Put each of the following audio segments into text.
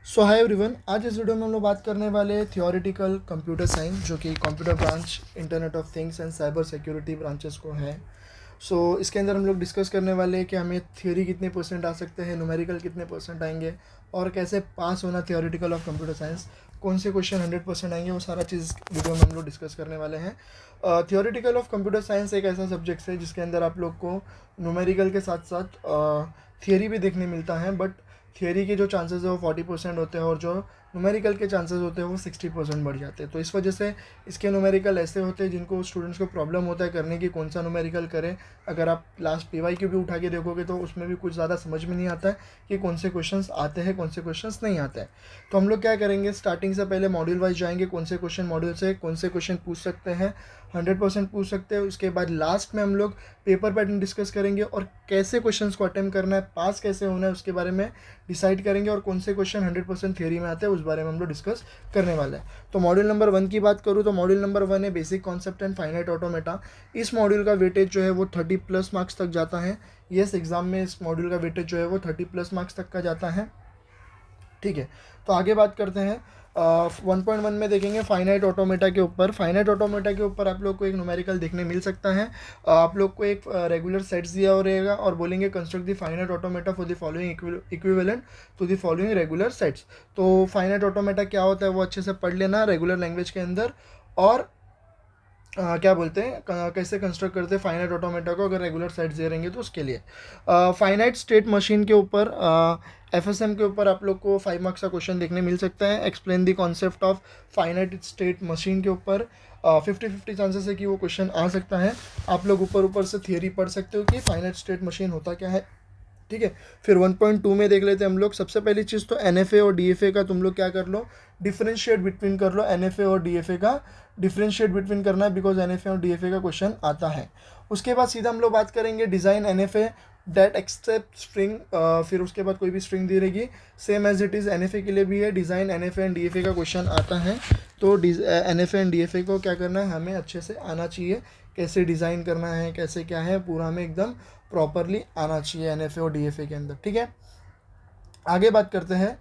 सो hi everyone, आज इस video में हम लोग बात करने वाले हैं थियोरेटिकल कंप्यूटर साइंस, जो कि computer branch internet of things and cyber security branches को है। इसके अंदर हम लोग डिस्कस करने वाले हैं कि हमें थियोरी कितने परसेंट आ सकते हैं, न्यूमेरिकल कितने परसेंट आएंगे और कैसे पास होना थियोरेटिकल ऑफ कंप्यूटर साइंस, कौन से क्वेश्चन 100% आएंगे, वो सारा चीज़ वीडियो में हम लोग डिस्कस करने वाले हैं। थियोरेटिकल ऑफ कंप्यूटर साइंस एक ऐसा सब्जेक्ट है जिसके अंदर आप लोग को न्यूमेरिकल के साथ साथ थियोरी भी देखने मिलता है, बट थियोरी के जो चांसेस है वो 40% होते हैं और जो न्यूमेरिकल के चांसेस होते हैं वो 60% बढ़ जाते हैं। तो इस वजह से इसके न्यूमेरिकल ऐसे होते हैं जिनको स्टूडेंट्स को प्रॉब्लम होता है करने की, कौन सा न्यूमेरिकल करें। अगर आप लास्ट PYQ भी उठा के देखोगे तो उसमें भी कुछ ज़्यादा समझ में नहीं आता है कि कौन से क्वेश्चंस आते हैं, कौन से क्वेश्चंस नहीं आते हैं। तो हम लोग क्या करेंगे, स्टार्टिंग से पहले मॉड्यूल वाइज जाएंगे, कौन से क्वेश्चन मॉड्यूल से कौन से क्वेश्चन पूछ सकते हैं, 100% पूछ सकते हैं। उसके बाद लास्ट में हम लोग पेपर पैटर्न डिस्कस करेंगे और कैसे क्वेश्चंस को अटेम्प्ट करना है, पास कैसे होना है उसके बारे में डिसाइड करेंगे, और कौन से क्वेश्चन 100% थियरी में आते हैं उस बारे में हम लोग डिस्कस करने वाले हैं। तो मॉड्यूल नंबर 1 की बात करूँ तो मॉड्यूल नंबर 1 है basic concept and finite automata. इस मॉड्यूल का वेटेज जो है वो 30+ मार्क्स तक जाता है। यस, एग्जाम में इस मॉड्यूल का वेटेज जो है वो 30+ मार्क्स तक का जाता है। ठीक है, तो आगे बात करते हैं। 1.1 में देखेंगे फाइनाइट ऑटोमेटा के ऊपर। फाइनाइट ऑटोमेटा के ऊपर आप लोग को एक न्यूमेरिकल देखने मिल सकता है। आप लोग को एक रेगुलर सेट्स दिया हो रहेगा और बोलेंगे construct the finite automata for the following equivalent to the following regular sets. तो फाइनाइट ऑटोमेटा क्या होता है वो अच्छे से पढ़ लेना रेगुलर लैंग्वेज के अंदर। और क्या बोलते हैं, कैसे कंस्ट्रक्ट करते हैं फाइनाइट ऑटोमेटा को अगर रेगुलर सेट्स दे रहेंगे तो उसके लिए। फाइनाइट स्टेट मशीन के ऊपर, FSM के ऊपर आप लोग को 5 मार्क्स का क्वेश्चन देखने मिल सकता है। Explain the concept of finite state machine के ऊपर 50-50 चांसेस है कि वो क्वेश्चन आ सकता है। आप लोग ऊपर ऊपर से थियरी पढ़ सकते हो कि फाइनाइट स्टेट मशीन होता क्या है। ठीक है, फिर 1.2 में देख लेते हैं हम लोग। सबसे पहली चीज़ तो NFA और DFA का तुम लोग क्या कर लो, डिफ्रेंशिएट बिटवीन कर लो। NFA और DFA का डिफ्रेंशिएट बिटवीन करना है, बिकॉज NFA और DFA का क्वेश्चन आता है। उसके बाद सीधा हम लोग बात करेंगे design NFA that accept string. फिर उसके बाद कोई भी स्ट्रिंग दी रहेगी, same as it is NFA के लिए भी है। डिज़ाइन NFA एंड DFA का क्वेश्चन आता है, तो NFA एंड DFA को क्या करना है, हमें अच्छे से आना चाहिए। कैसे डिज़ाइन करना है, कैसे क्या है, पूरा हमें एकदम प्रॉपरली आना चाहिए NFA और DFA के अंदर। ठीक है, आगे बात करते हैं।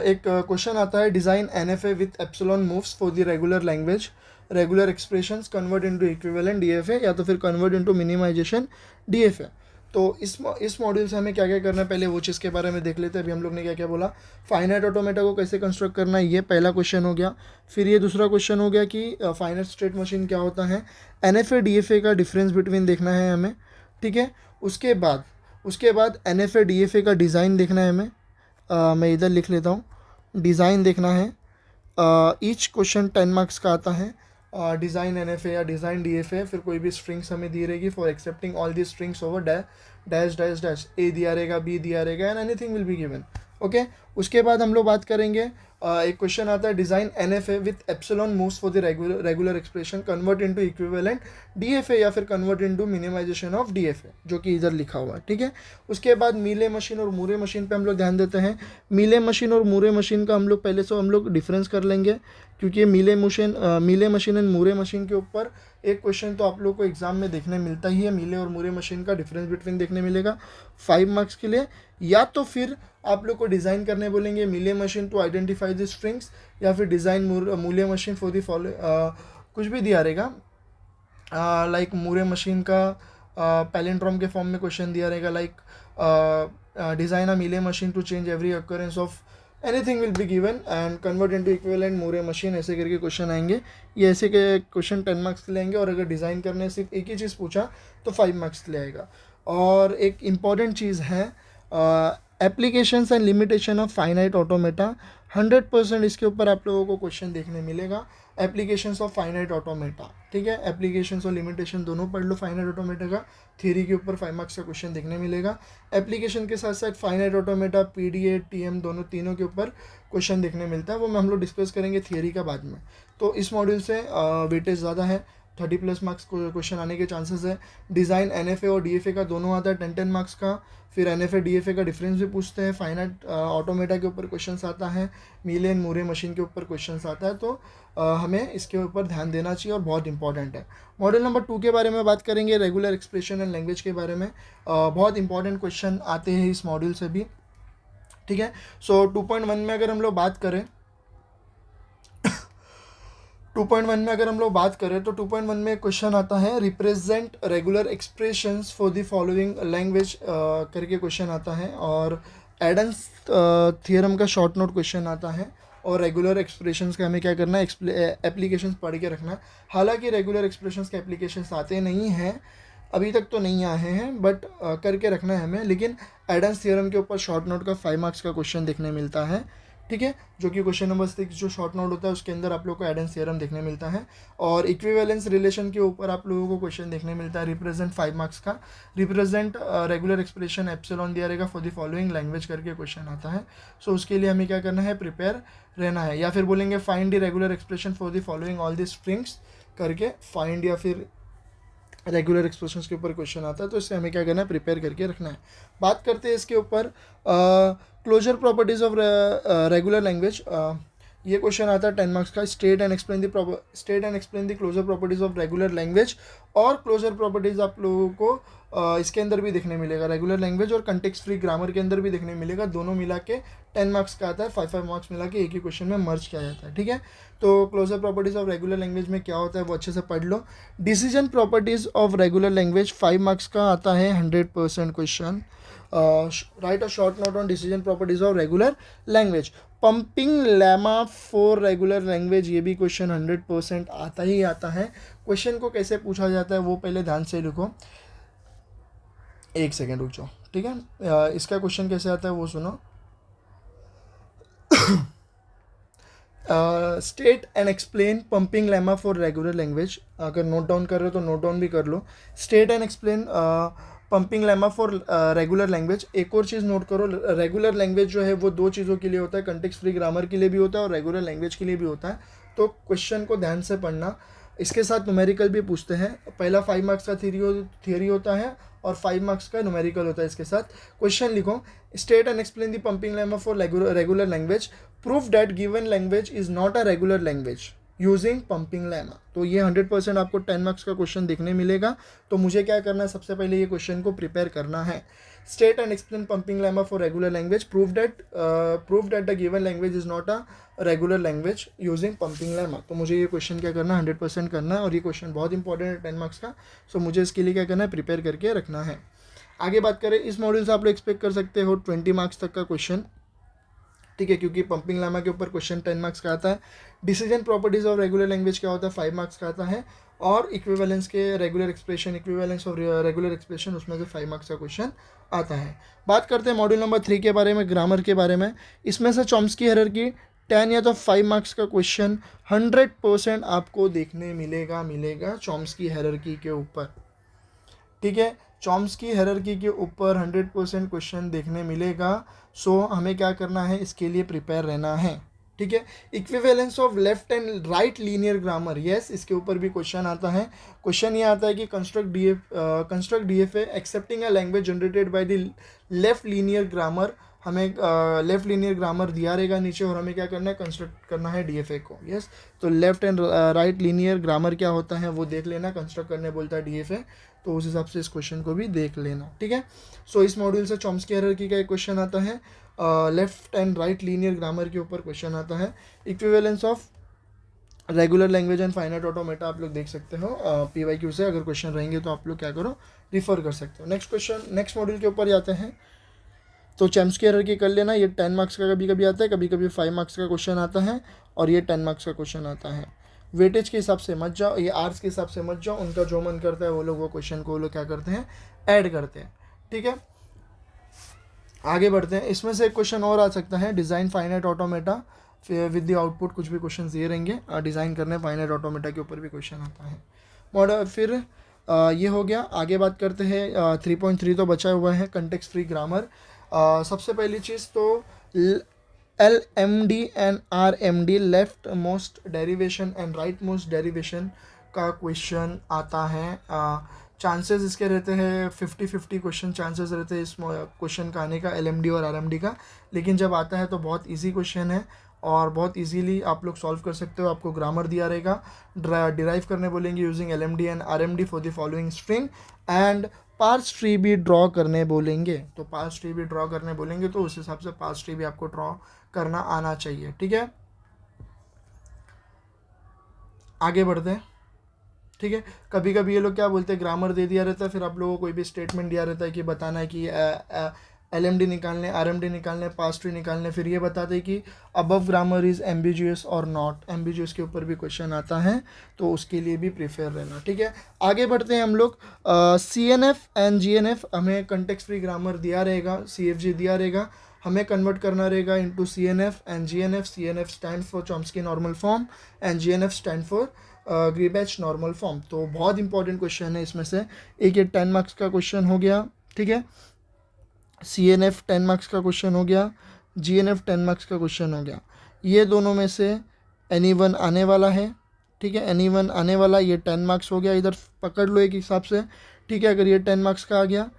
एक क्वेश्चन आता है, design NFA with epsilon moves for the regular language regular expressions convert into equivalent DFA, या तो फिर कन्वर्ट इनटू मिनिमाइजेशन DFA। तो इस मॉड्यूल से हमें क्या क्या करना है, पहले वो चीज़ के बारे में देख लेते हैं। अभी हम लोग ने क्या क्या बोला, फाइनाइट ऑटोमेटा को कैसे कंस्ट्रक्ट करना है, ये पहला क्वेश्चन हो गया। फिर ये दूसरा क्वेश्चन हो गया कि फाइनाइट स्टेट मशीन क्या होता है, NFA DFA का डिफरेंस बिटवीन देखना है हमें। ठीक है, उसके बाद NFA DFA का डिज़ाइन देखना है हमें। मैं इधर लिख लेता हूँ, डिज़ाइन देखना है। ईच क्वेश्चन 10 मार्क्स का आता है। डिज़ाइन NFA या डिज़ाइन DFA, फिर कोई भी स्ट्रिंग्स हमें दी रहेगी for accepting all the strings over dash dash dash, A दिया रहेगा, B दिया रहेगा and anything will be given. Okay, उसके बाद हम लोग बात करेंगे, एक क्वेश्चन आता है, design NFA with epsilon moves for the regular expression convert into equivalent DFA या फिर convert into minimization of DFA, जो कि इधर लिखा हुआ है। ठीक है, उसके बाद मीले मशीन और मूरे मशीन पे हम लोग ध्यान देते हैं। मीले मशीन और मूरे मशीन का हम लोग पहले से हम लोग डिफरेंस कर लेंगे, क्योंकि Mealy machine and Moore machine के ऊपर एक क्वेश्चन तो आप लोग को एग्जाम में देखने मिलता ही है। मीले और मूरे मशीन का डिफरेंस बिटवीन देखने मिलेगा 5 मार्क्स के लिए। या तो फिर आप लोग को डिज़ाइन करने बोलेंगे, Mealy machine to identify the strings, या फिर डिज़ाइन मूले मशीन फॉर द फॉलो, कुछ भी दिया रहेगा। लाइक मूरे मशीन का पैलिंड्रोम के फॉर्म में क्वेश्चन दिया रहेगा, like design a Mealy machine to change every occurrence of anything will be given and convert into equivalent Moore machine, ऐसे करके क्वेश्चन आएंगे। ये ऐसे के क्वेश्चन 10 मार्क्स के लिए आएंगे, और अगर डिज़ाइन करने सिर्फ एक ही चीज़ पूछा तो 5 मार्क्स के लिए आएगा। और एक इम्पॉर्टेंट चीज़ है, applications and limitation of finite automata. 100% इसके ऊपर आप लोगों को क्वेश्चन देखने मिलेगा, एप्लीकेशंस ऑफ फाइनाइट ऑटोमेटा। ठीक है, एप्लीकेशंस और लिमिटेशन दोनों पढ़ लो फाइनाइट ऑटोमेटा का। थ्योरी के ऊपर 5 मार्क्स का क्वेश्चन देखने मिलेगा। एप्लीकेशन के साथ साथ फाइनाइट ऑटोमेटा, PDA, TM तीनों के ऊपर क्वेश्चन देखने मिलता है। वो हम लोग डिस्कस करेंगे थियरी का बाद में। तो इस मॉड्यूल से वेटेज ज़्यादा है, 30+ मार्क्स क्वेश्चन आने के चांसेस है। डिज़ाइन NFA और DFA का दोनों आता है 10-10 मार्क्स का। फिर NFA DFA का डिफरेंस भी पूछते हैं। फाइनाइट ऑटोमेटा के ऊपर क्वेश्चंस आता है, मीले एंड मूरे मशीन के ऊपर क्वेश्चंस आता है। तो हमें इसके ऊपर ध्यान देना चाहिए और बहुत इंपॉर्टेंट है। मॉडल नंबर 2 के बारे में बात करेंगे, रेगुलर एक्सप्रेशन एंड लैंग्वेज के बारे में। बहुत इंपॉर्टेंट क्वेश्चन आते हैं इस मॉड्यूल से भी। ठीक है। सो 2.1 में अगर हम लोग बात करें 2.1 में अगर हम लोग बात करें तो 2.1 में क्वेश्चन आता है represent regular expressions for the following language करके क्वेश्चन आता है, और एडम्स थियरम का शॉर्ट नोट क्वेश्चन आता है, और रेगुलर एक्सप्रेशंस का हमें क्या करना है, एप्लीकेशंस पढ़ के रखना है। हालांकि रेगुलर एक्सप्रेशंस के एप्लीकेशंस आते नहीं हैं, अभी तक तो नहीं आए हैं, बट करके रखना है हमें। लेकिन एडम्स थियरम के ऊपर शॉर्ट नोट का 5 मार्क्स का क्वेश्चन देखने मिलता है, ठीक है, जो कि क्वेश्चन नंबर 6 जो शॉर्ट नोट होता है उसके अंदर आप लोग को एडम्स थ्योरम देखने मिलता है। और इक्विवेलेंस रिलेशन के ऊपर आप लोगों को क्वेश्चन देखने मिलता है, रिप्रेजेंट 5 मार्क्स का, रिप्रेजेंट रेगुलर एक्सप्रेशन एप्सिलॉन दिया रहेगा फॉर द फॉलोइंग लैंग्वेज करके क्वेश्चन आता है। सो उसके लिए हमें क्या करना है, प्रिपेयर रहना है, या फिर बोलेंगे find the regular expression for the following all the strings करके फाइंड या फिर रेगुलर एक्सप्रेशंस के ऊपर क्वेश्चन आता है, तो इससे हमें क्या करना है, प्रिपेयर करके रखना है। बात करते हैं इसके ऊपर closure properties of regular language. ये क्वेश्चन आता है 10 मार्क्स का, state and explain the closure properties of regular language. और क्लोजर प्रॉपर्टीज आप लोगों को इसके अंदर भी देखने मिलेगा, रेगुलर लैंग्वेज और कंटेक्स्ट फ्री ग्रामर के अंदर भी देखने मिलेगा। दोनों मिला के 10 मार्क्स का आता है, 5 मार्क्स मिला के एक ही क्वेश्चन में मर्ज किया जाता है, ठीक है। तो closure properties of regular language में क्या होता है वो अच्छे से पढ़ लो। Decision properties of regular language 5 marks का आता है, 100% question. Write a short note on decision properties of regular language. Pumping lemma for regular language, ये भी क्वेश्चन 100% आता ही आता है। क्वेश्चन को कैसे पूछा जाता है वो पहले ध्यान से लिखो, एक सेकेंड रुक जाओ, ठीक है। इसका क्वेश्चन कैसे आता है वो सुनो। State and explain pumping lemma for regular language. अगर नोट डाउन कर रहे हो तो नोट डाउन भी कर लो। स्टेट and explain pumping lemma for regular लैंग्वेज। एक और चीज़ नोट करो, रेगुलर लैंग्वेज जो है वो दो चीज़ों के लिए होता है, कंटेक्स्ट फ्री ग्रामर के लिए भी होता है और रेगुलर लैंग्वेज के लिए भी होता है। तो क्वेश्चन को ध्यान से पढ़ना, इसके साथ न्यूमेरिकल भी पूछते हैं। पहला 5 मार्क्स का थियरी होता है और 5 मार्क्स का न्यूमेरिकल होता है। इसके साथ क्वेश्चन लिखो, state and explain the pumping lemma for regular language, proof that given language is not a regular language using pumping lemma. तो ये 100% आपको 10 मार्क्स का क्वेश्चन देखने मिलेगा। तो मुझे क्या करना है, सबसे पहले ये क्वेश्चन को प्रिपेयर करना है। State and explain pumping lemma for regular language, proof that the given language is not a regular language using pumping lemma. तो मुझे ये क्वेश्चन क्या करना है, 100% करना है, और ये क्वेश्चन बहुत इंपॉर्टेंट है 10 मार्क्स का। सो मुझे इसके लिए क्या करना है, प्रिपेयर करके रखना है। आगे बात करें, इस मॉड्यूल से आप लोग एक्सपेक्ट कर सकते हो 20 मार्क्स तक का क्वेश्चन, ठीक है, क्योंकि पंपिंग लेमा के ऊपर क्वेश्चन 10 मार्क्स का आता है। Decision properties of regular language क्या होता है, 5 मार्क्स का आता है। और इक्विवेलेंस के regular expression, equivalence of regular expression, उसमें से 5 मार्क्स का क्वेश्चन आता है। बात करते हैं मॉड्यूल नंबर 3 के बारे में, ग्रामर के बारे में। इसमें से चॉम्स्की हायरार्की 10 या तो 5 मार्क्स का क्वेश्चन 100% आपको देखने मिलेगा चॉम्स्की हायरार्की के ऊपर, ठीक है। चॉम्स्की हायरार्की के ऊपर 100% क्वेश्चन देखने मिलेगा। सो हमें क्या करना है, इसके लिए प्रिपेयर रहना है, ठीक है। Equivalence of left and right linear grammar, yes, इसके ऊपर भी क्वेश्चन आता है। क्वेश्चन ये आता है कि construct DFA accepting a language generated by the left linear grammar. हमें लेफ्ट लीनियर ग्रामर दिया रहेगा नीचे, और हमें क्या करना है, कंस्ट्रक्ट करना है डीएफए को, यस। तो left and right linear grammar क्या होता है वो देख लेना, कंस्ट्रक्ट करने बोलता है डीएफए, तो उस हिसाब से इस क्वेश्चन को भी देख लेना, ठीक है। सो इस मॉड्यूल से चॉम्स्की हायरार्की का एक क्वेश्चन आता है, left and right linear grammar के ऊपर क्वेश्चन आता है। Equivalence of regular language and finite automata आप लोग देख सकते हो PYQ से, अगर क्वेश्चन रहेंगे तो आप लोग क्या करो, रिफर कर सकते हो। नेक्स्ट मॉड्यूल के ऊपर जाते हैं। तो चॉम्स्की हायरार्की कर लेना, ये 10 मार्क्स का कभी कभी आता है, कभी कभी 5 मार्क्स का क्वेश्चन आता है, और ये 10 मार्क्स का क्वेश्चन आता है। वेटेज के हिसाब से मत जाओ, ये आर्ट्स के हिसाब से मत जाओ, उनका जो मन करता है वो लोग वो क्वेश्चन को वो लोग क्या करते हैं, ऐड करते हैं, ठीक है। आगे बढ़ते हैं, इसमें से एक क्वेश्चन और आ सकता है, design finite automata with the output, कुछ भी क्वेश्चन ये रहेंगे डिज़ाइन करने फाइनाइट ऑटोमेटा के ऊपर भी क्वेश्चन आता है। मॉडल फिर ये हो गया। आगे बात करते हैं 3.3 तो बचा हुआ है, कंटेक्स्ट फ्री ग्रामर। सबसे पहली चीज़ तो LMD and RMD, left most derivation and right most derivation का क्वेश्चन आता है। चांसेस इसके रहते हैं 50-50 क्वेश्चन चांसेस रहते हैं इस क्वेश्चन का आने का, LMD और RMD का। लेकिन जब आता है तो बहुत इजी क्वेश्चन है और बहुत इजीली आप लोग सॉल्व कर सकते हो। आपको ग्रामर दिया रहेगा, डिराइव करने बोलेंगे using LMD and RMD for the following string, and parse tree भी ड्रॉ करने बोलेंगे, तो पार्स ट्री भी ड्रॉ करने बोलेंगे तो उस हिसाब से पार्स ट्री भी आपको ड्रॉ करना आना चाहिए। ठीक है, आगे बढ़ते हैं। ठीक है, कभी कभी ये लोग क्या बोलते हैं, ग्रामर दे दिया रहता है, फिर आप लोगों को कोई भी स्टेटमेंट दिया रहता है कि बताना है कि LMD निकालने, RMD निकालने, पास्ट ट्री निकालने, फिर ये बताते हैं कि अबव ग्रामर इज एम्बिजियस और नॉट एम्बिजियस के ऊपर भी क्वेश्चन आता है, तो उसके लिए भी प्रिफेयर रहना। ठीक है, आगे बढ़ते हैं हम लोग। CNF एंड GNF हमें कंटेक्स्ट फ्री ग्रामर दिया रहेगा, CFG दिया रहेगा, हमें कन्वर्ट करना रहेगा into CNF and GNF। CNF stand for Chomsky normal form and GNF stand for Greibach normal form. तो बहुत इंपॉर्टेंट क्वेश्चन है इसमें से एक, ये 10 मार्क्स का क्वेश्चन हो गया। ठीक है, CNF 10 मार्क्स का क्वेश्चन हो गया, GNF 10 मार्क्स का क्वेश्चन हो गया। ये दोनों में से NE1 आने वाला है। ठीक है, NE1 आने वाला, ये 10 मार्क्स हो गया, इधर पकड़ लो एक हिसाब से। ठीक है, अगर ये 10 मार्क्स का आ गया।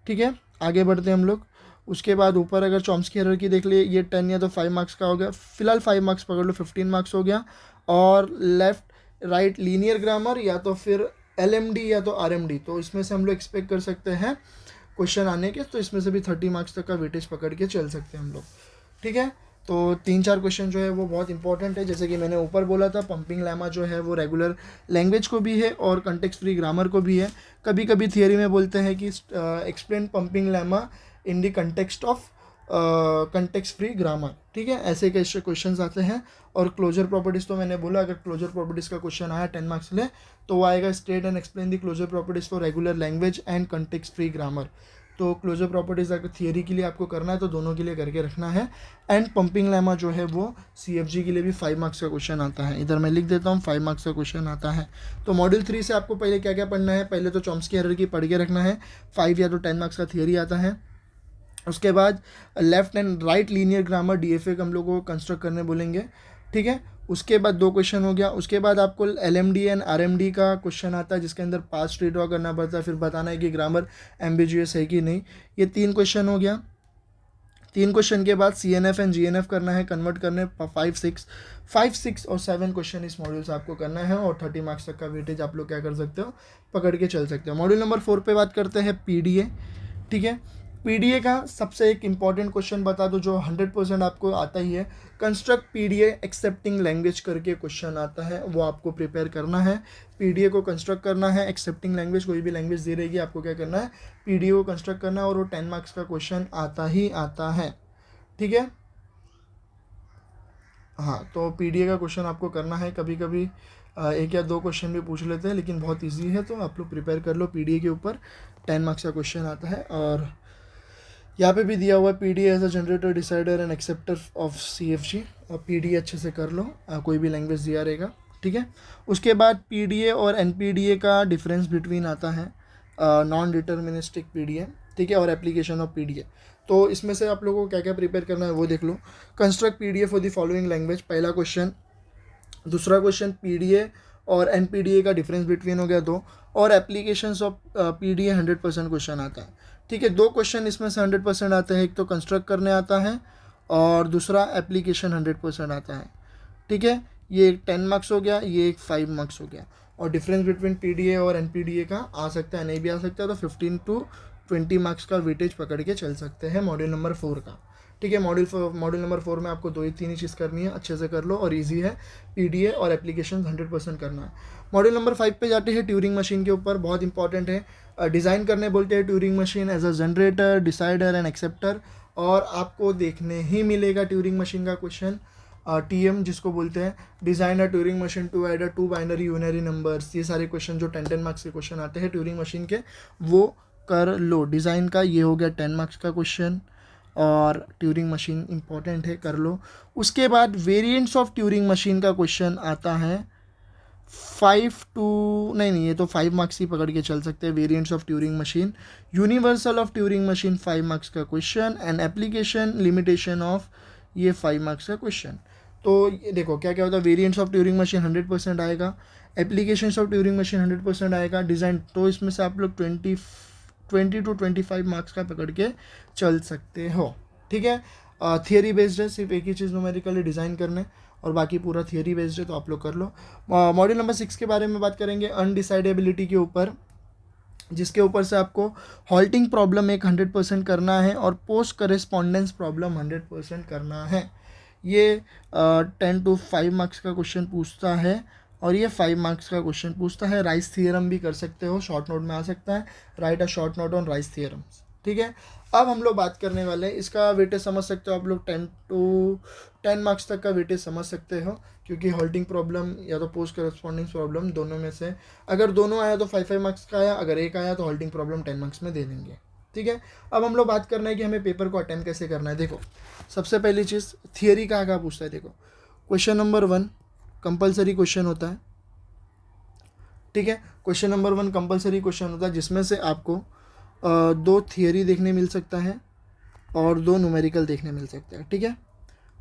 ठीक है, आगे बढ़ते हैं हम लोग। उसके बाद ऊपर अगर चॉम्स्की हायरार्की देख लिए, ये 10 या तो 5 मार्क्स का हो गया, फिलहाल 5 मार्क्स पकड़ लो, 15 मार्क्स हो गया। और लेफ्ट राइट लीनियर ग्रामर या तो फिर LMD या तो RMD, तो इसमें से हम लोग एक्सपेक्ट कर सकते हैं क्वेश्चन आने के, तो इसमें से भी 30 मार्क्स तक का वेटेज पकड़ के चल सकते हैं हम लोग। ठीक है, तो 3-4 क्वेश्चन जो है वो बहुत इंपॉर्टेंट है। जैसे कि मैंने ऊपर बोला था, पंपिंग लेमा जो है वो रेगुलर लैंग्वेज को भी है और कंटेक्स्ट फ्री ग्रामर को भी है। कभी कभी थियरी में बोलते हैं कि explain pumping lemma in the context of context free grammar. ठीक है, ऐसे कैसे क्वेश्चंस आते हैं। और क्लोजर प्रॉपर्टीज़ तो मैंने बोला, अगर क्लोजर प्रॉपर्टीज़ का क्वेश्चन आया 10 मार्क्स ले, तो वो आएगा state and explain the closure properties for regular language and context free grammar. तो क्लोजर प्रॉपर्टीज़ अगर थियरी के लिए आपको करना है तो दोनों के लिए करके रखना है। एंड पंपिंग लेमा जो है वो CFG के लिए भी 5 मार्क्स का क्वेश्चन आता है, इधर मैं लिख देता हूँ 5 मार्क्स का क्वेश्चन आता है। तो मॉड्यूल 3 से आपको पहले क्या क्या पढ़ना है, पहले तो चॉम्स्की हायरार्की पढ़ के रखना है, 5 या तो 10 मार्क्स का थियरी आता है। उसके बाद left and right linear grammar DFA हम लोग को कंस्ट्रक्ट करने बोलेंगे। ठीक है, उसके बाद 2 क्वेश्चन हो गया। उसके बाद आपको LMD एंड RMD का क्वेश्चन आता है, जिसके अंदर पास्ट ट्री ड्रॉ करना पड़ता है, फिर बताना है कि ग्रामर एम्बिजियस है कि नहीं। ये 3 क्वेश्चन हो गया। 3 क्वेश्चन के बाद CNF एंड GNF करना है, कन्वर्ट करने 5, 6 और 7 क्वेश्चन इस मॉड्यूल से आपको करना है, और 30 मार्क्स तक का वेटेज आप लोग क्या कर सकते हो, पकड़ के चल सकते हो। मॉड्यूल नंबर 4 पे बात करते हैं PDA। ठीक है, PDA का सबसे एक इम्पॉर्टेंट क्वेश्चन बता दो जो 100% आपको आता ही है, कंस्ट्रक्ट PDA एक्सेप्टिंग लैंग्वेज करके क्वेश्चन आता है, वो आपको प्रिपेयर करना है। PDA को कंस्ट्रक्ट करना है, एक्सेप्टिंग लैंग्वेज, कोई भी लैंग्वेज दे रहेगी आपको क्या करना है, PDA को कंस्ट्रक्ट करना है, और वो 10 मार्क्स का क्वेश्चन आता ही आता है। ठीक है, हाँ, तो PDA का क्वेश्चन आपको करना है। कभी कभी 1 या 2 क्वेश्चन भी पूछ लेते हैं, लेकिन बहुत ईजी है, तो आप लोग प्रिपेयर कर लो। PDA के ऊपर 10 मार्क्स का क्वेश्चन आता है। और यहाँ पे भी दिया हुआ है PDA as a generator, decider and acceptor of CFG, और PDA अच्छे से कर लो, कोई भी लैंग्वेज दिया रहेगा। ठीक है, उसके बाद PDA और NPDA का डिफरेंस बिटवीन आता है, नॉन डिटर्मिनिस्टिक PDA, ठीक है, और एप्लीकेशन ऑफ PDA। तो इसमें से आप लोगों को क्या क्या प्रिपेयर करना है वो देख लो। Construct PDA for the following language, पहला क्वेश्चन। दूसरा क्वेश्चन PDA और NPDA का डिफरेंस बिटवीन हो गया 2, और एप्लीकेशंस ऑफ PDA 100% क्वेश्चन आता है। ठीक है, 2 क्वेश्चन इसमें से 100% आते हैं, एक तो कंस्ट्रक्ट करने आता है और दूसरा एप्लीकेशन 100% आता है। ठीक है, ये एक 10 मार्क्स हो गया, ये एक 5 मार्क्स हो गया। और डिफरेंस बिटवीन PDA और NPDA का आ सकता है, नहीं भी आ सकता है, तो 15 to 20 मार्क्स का वेटेज पकड़ के चल सकते हैं मॉड्यूल नंबर 4 का। ठीक है, मॉड्यूल नंबर 4 में आपको 2-3 ही चीज़ करनी है, अच्छे से कर लो, और इजी है। PDA और एप्लीकेशन 100% करना है। मॉड्यूल नंबर 5 पे जाते हैं, ट्यूरिंग मशीन के ऊपर, बहुत इंपॉर्टेंट है। डिज़ाइन करने बोलते हैं Turing machine as a generator, decider and acceptor, और आपको देखने ही मिलेगा ट्यूरिंग मशीन का क्वेश्चन, TM जिसको बोलते हैं, design a Turing machine to add 2 binary unary numbers. ये सारे क्वेश्चन जो 10 मार्क्स के क्वेश्चन आते हैं ट्यूरिंग मशीन के, वो कर लो। डिज़ाइन का ये हो गया 10 मार्क्स का क्वेश्चन, और ट्यूरिंग मशीन इंपॉर्टेंट है, कर लो। उसके बाद वेरिएंट्स ऑफ ट्यूरिंग मशीन का क्वेश्चन आता है 5 to नहीं, ये तो 5 मार्क्स ही पकड़ के चल सकते हैं। Variants of Turing machine, universal of Turing machine 5 marks का question, and application limitation of, ये 5 मार्क्स का क्वेश्चन। तो ये देखो क्या क्या होता है, वेरिएंट्स ऑफ ट्यूरिंग मशीन 100% आएगा, एप्लीकेशंस ऑफ ट्यूरिंग मशीन 100% आएगा, डिज़ाइन, तो इसमें से आप लोग 20 to 25 मार्क्स का पकड़ के चल सकते हो। ठीक है, थियरी बेस्ड है, सिर्फ एक ही चीज़ न्यूमेरिकली डिज़ाइन करने, और बाकी पूरा थियरी बेस्ड है, तो आप लोग कर लो। मॉड्यूल नंबर 6 के बारे में बात करेंगे, अनडिसाइडेबिलिटी के ऊपर। जिसके ऊपर से आपको हॉल्टिंग प्रॉब्लम एक 100% करना है और पोस्ट करेस्पॉन्डेंस प्रॉब्लम 100% करना है। ये 10 to 5 मार्क्स का क्वेश्चन पूछता है और ये 5 मार्क्स का क्वेश्चन पूछता है। राइस थियरम भी कर सकते हो, शॉर्ट नोट में आ सकता है, right a short note on rice theorems. ठीक है, अब हम लोग बात करने वाले हैं, इसका वेटेज समझ सकते हो आप लोग, 10 to 10 मार्क्स तक का वेटेज समझ सकते हो, क्योंकि होल्डिंग प्रॉब्लम या तो पोस्ट करस्पॉन्डिंग प्रॉब्लम दोनों में से अगर दोनों आया तो 5 5 मार्क्स का आया, अगर एक आया तो होल्डिंग प्रॉब्लम 10 मार्क्स में दे देंगे। ठीक है, अब हम लोग बात करना है कि हमें पेपर को अटेम्प्ट कैसे करना है। देखो, सबसे पहली चीज़ थियरी कहाँ कहाँ पूछता है। देखो, क्वेश्चन नंबर 1 कंपलसरी क्वेश्चन होता है। ठीक है, क्वेश्चन नंबर 1 कंपलसरी क्वेश्चन होता है, जिसमें से आपको 2 थियरी देखने मिल सकता है और 2 न्यूमेरिकल देखने मिल सकता है। ठीक है,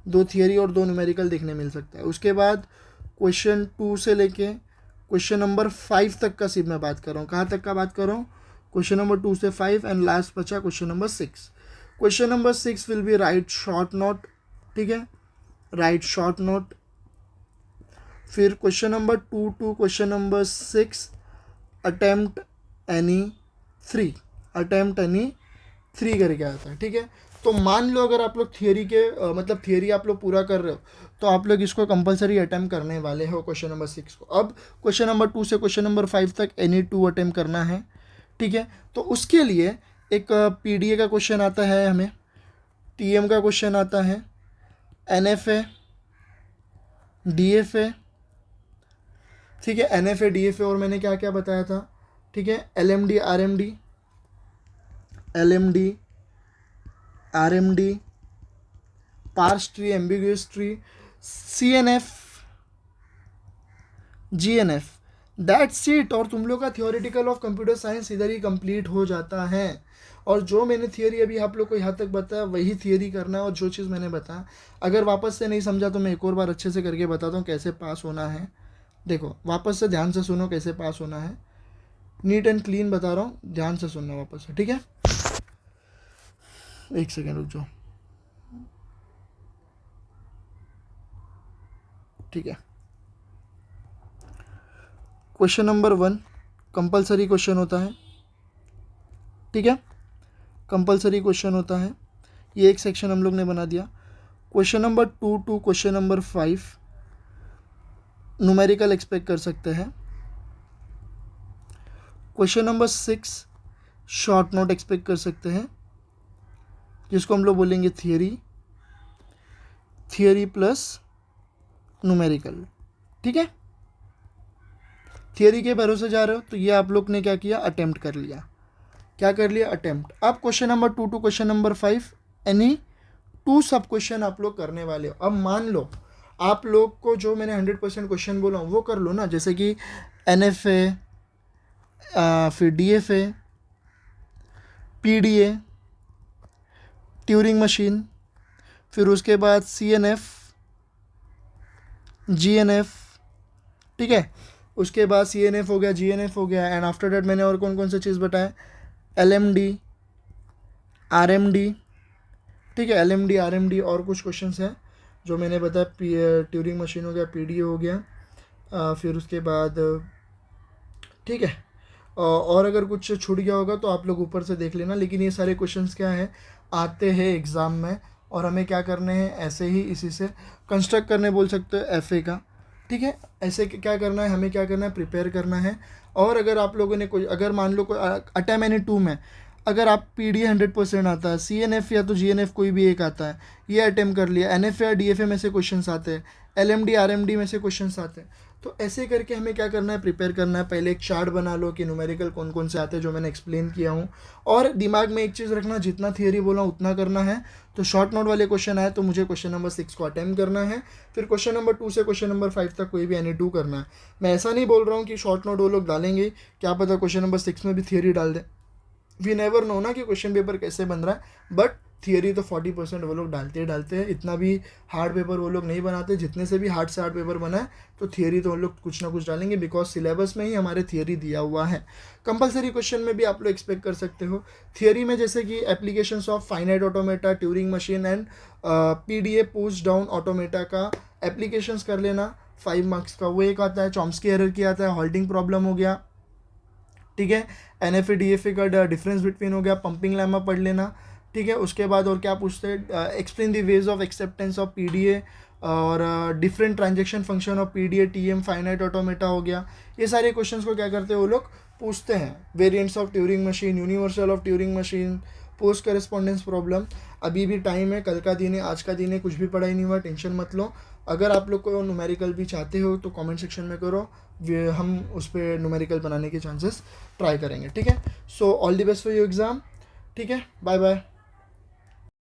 2 थियरी और 2 न्यूमेरिकल देखने मिल सकता है। उसके बाद क्वेश्चन 2 से लेके क्वेश्चन नंबर 5 तक का सिर्फ मैं बात कर रहा हूँ। कहाँ तक का बात कर रहा हूँ? क्वेश्चन नंबर 2 से 5 एंड लास्ट बचा question number 6। Question number 6 will be write short note. ठीक है, राइट शॉर्ट नोट। फिर question number 2 to question number 6 attempt any 3, attempt any 3 करके आता है। ठीक है, तो मान लो अगर आप लोग थियरी के मतलब थियरी आप लोग पूरा कर रहे हो तो आप लोग इसको कंपलसरी अटेम्प्ट करने वाले हो क्वेश्चन नंबर 6 को। अब क्वेश्चन नंबर 2 से क्वेश्चन नंबर 5 तक एनी 2 अटेम्प्ट करना है। ठीक है, तो उसके लिए एक पीडीए का क्वेश्चन आता है, हमें टीएम का क्वेश्चन आता है, एनएफए, डीएफए। ठीक है, एनएफए, डीएफए और मैंने क्या क्या बताया था। ठीक है, LMD, RMD, LMD, RMD, parse tree, ambiguous tree, CNF, GNF, that's it. और तुम लोग का थियोरेटिकल ऑफ कंप्यूटर साइंस इधर ही कंप्लीट हो जाता है। और जो मैंने थियरी अभी आप लोग को यहाँ तक बताया वही थियरी करना है। और जो चीज़ मैंने बताया अगर वापस से नहीं समझा तो मैं एक और बार अच्छे से करके बताता हूँ कैसे पास होना है। देखो, वापस से ध्यान से सुनो कैसे पास होना है, नीट एंड क्लीन बता रहा हूँ, ध्यान से सुनना वापस से। ठीक है, एक सेकेंड रुक जाओ। ठीक है, क्वेश्चन नंबर 1 कंपलसरी क्वेश्चन होता है। ठीक है, कंपलसरी क्वेश्चन होता है, ये एक सेक्शन हम लोग ने बना दिया। Question number 2 to question number 5 numerical expect कर सकते हैं। Question number 6 short note expect कर सकते हैं, जिसको हम लोग बोलेंगे थियरी, थियरी प्लस न्यूमेरिकल। ठीक है, थियरी के भरोसे जा रहे हो तो ये आप लोग ने क्या किया, अटेम्प्ट कर लिया। क्या कर लिया, अटेम्प्ट। अब question number 2 to question number 5 any 2 सब क्वेश्चन आप लोग करने वाले हो। अब मान लो आप लोग को जो मैंने 100% क्वेश्चन बोला हूँ वो कर लो ना, जैसे कि एनएफए, फिर डीएफए, पीडीए, ट्यूरिंग मशीन, फिर उसके बाद सीएनएफ, जीएनएफ। ठीक है, उसके बाद सीएनएफ हो गया, जीएनएफ हो गया, एंड आफ्टर दैट मैंने और कौन कौन सी चीज़ बताया, एलएमडी, आरएमडी। ठीक है, एलएमडी, आरएमडी और कुछ क्वेश्चंस हैं जो मैंने बताया, ट्यूरिंग मशीन हो गया, पीडीए हो गया, फिर उसके बाद ठीक है, और अगर कुछ छूट गया होगा तो आप लोग ऊपर से देख लेना। लेकिन ये सारे क्वेश्चंस क्या हैं, आते हैं एग्ज़ाम में, और हमें क्या करने हैं, ऐसे ही इसी से कंस्ट्रक्ट करने बोल सकते हो एफए का। ठीक है, ऐसे क्या करना है, हमें क्या करना है, प्रिपेयर करना है। और अगर आप लोगों ने कोई, अगर मान लो कोई अटेम्प्ट एनी 2 में अगर आप पीडीए 100% आता है, सीएनएफ या तो जीएनएफ कोई भी एक आता है, ये अटेम्प्ट कर लिया, एनएफए या डीएफए में से क्वेश्चंस आते हैं, एलएमडी, आरएमडी में से क्वेश्चंस आते हैं, तो ऐसे करके हमें क्या करना है, प्रिपेयर करना है। पहले एक चार्ट बना लो कि न्यूमेरिकल कौन कौन से आते हैं, जो मैंने एक्सप्लेन किया हूँ। और दिमाग में एक चीज़ रखना, जितना थियरी बोला उतना करना है। तो शॉर्ट नोट वाले क्वेश्चन आए तो मुझे क्वेश्चन नंबर 6 को अटेम्प्ट करना है, फिर क्वेश्चन नंबर 2 से क्वेश्चन नंबर 5 तक कोई भी एनी 2 करना है। मैं ऐसा नहीं बोल रहा हूँ कि शॉर्ट नोट वो लोग डालेंगे, क्या पता क्वेश्चन नंबर 6 में भी थियरी डाल दें, वी नेवर नो ना कि क्वेश्चन पेपर कैसे बन रहा है। बट थियरी तो 40% वो लोग डालते हैं, इतना भी हार्ड पेपर वो लोग नहीं बनाते। जितने से भी हार्ड से हार्ड पेपर बना है तो थियरी तो वो लोग कुछ ना कुछ डालेंगे, बिकॉज सिलेबस में ही हमारे थियरी दिया हुआ है। कंपलसरी क्वेश्चन में भी आप लोग एक्सपेक्ट कर सकते हो थियरी में, जैसे कि applications of finite automata, Turing machine and PDA post down automata का एप्लीकेशंस कर लेना, 5 मार्क्स का वो एक आता है। चॉम्स्की एरर की आता है, होल्डिंग प्रॉब्लम हो गया, ठीक है। NFA DFA का डिफरेंस बिटवीन हो गया, पंपिंग लेमा पढ़ लेना, ठीक है। उसके बाद और क्या पूछते हैं, explain the ways of acceptance of PDA और different transaction function of PDA TM finite automata हो गया। ये सारे क्वेश्चंस को क्या करते हैं वो लोग पूछते हैं। Variants of Turing machine, universal of Turing machine, post correspondence problem. अभी भी टाइम है, कल का दिन है, आज का दिन है, कुछ भी पढ़ाई नहीं हुआ, टेंशन मत लो। अगर आप लोग को न्यूमेरिकल भी चाहते हो तो कमेंट सेक्शन में करो, हम उस पर न्यूमेरिकल बनाने के चांसेस ट्राई करेंगे, ठीक है। So all the best for your exam, ठीक है। Bye bye.